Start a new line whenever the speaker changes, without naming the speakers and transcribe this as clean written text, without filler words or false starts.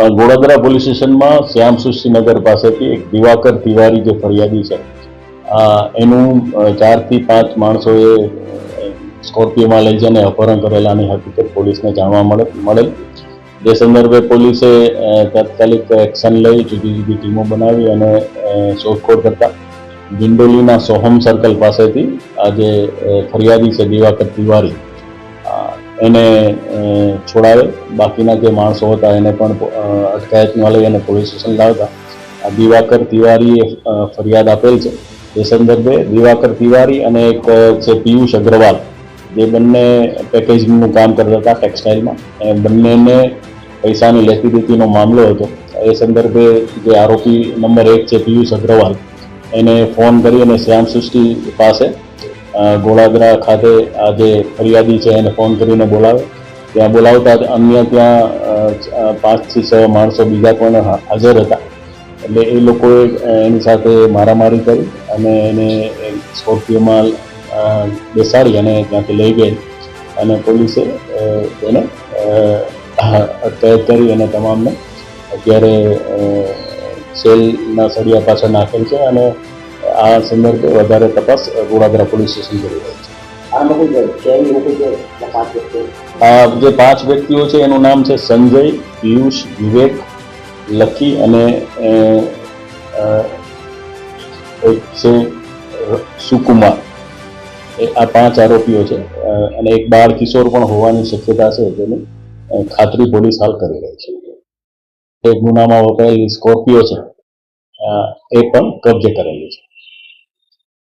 Goladara police સ્ટેશનમાં શ્યામ સૃષ્ટિનગર પાસેથી એક દિવાકર તિવારી જે ફરિયાદી છે એનું 4 થી 5 માણસોએ સ્કોર્પિયોમાં લઈ જઈને અપહરણ કરેલાની હકીકત પોલીસને જાણવા મળેલ જે સંદર્ભે પોલીસે તાત્કાલિક એક્શન લઈ જુદી જુદી ટીમો બનાવી અને શોધખોળ કરતા દિંડોલીના સોહમ સર્કલ પાસેથી આ જે ફરિયાદી છે દિવાકર તિવારી એને છોડાવે બાકીના જે માણસો હતા એને પણ અટકાયતમાં લઈ અને પોલીસ સ્ટેશન લાવતા આ દિવાકર તિવારીએ ફરિયાદ આપેલ છે એ સંદર્ભે દિવાકર તિવારી અને એક છે પિયુષ અગ્રવાલ જે બંને પેકેજિંગનું કામ કરતા હતા ટેક્સટાઇલમાં એ બંનેને પૈસાની લેતી દેતીનો મામલો હતો એ સંદર્ભે જે આરોપી નંબર 1 છે પિયુષ અગ્રવાલ એને ફોન કરી અને શ્યામ સૃષ્ટિ પાસે ગોળાદરા ખાતે આ જે ફરિયાદી છે એને ફોન કરીને બોલાવે ત્યાં બોલાવતા અન્ય ત્યાં 5 થી 6 માણસો બીજા પણ હાજર હતા એટલે એ લોકોએ એની સાથે મારામારી કરી અને એને સ્કોર્પિયોમાં બેસાડી અને ત્યાંથી લઈ ગઈ અને પોલીસે એને અટકાયત કરી અને તમામને અત્યારે સેલના સળિયા પાછળ નાખેલ છે અને આ સંદર્ભે વધારે તપાસ ગોળાદરા પોલીસ સ્ટેશન કરી રહી છે. આ જે 5 વ્યક્તિઓ છે એનું નામ છે સંજય, પિયુષ, વિવેક, લકી અને એક છે સુકુમાર. આ 5 આરોપીઓ છે અને એક બાળ કિશોર પણ હોવાની શક્યતા છે તેની ખાતરી પોલીસ હાલ કરી રહી છે. એક ગુનામાં વપરાયેલી સ્કોર્પિયો છે એ પણ કબજે કરેલી છે.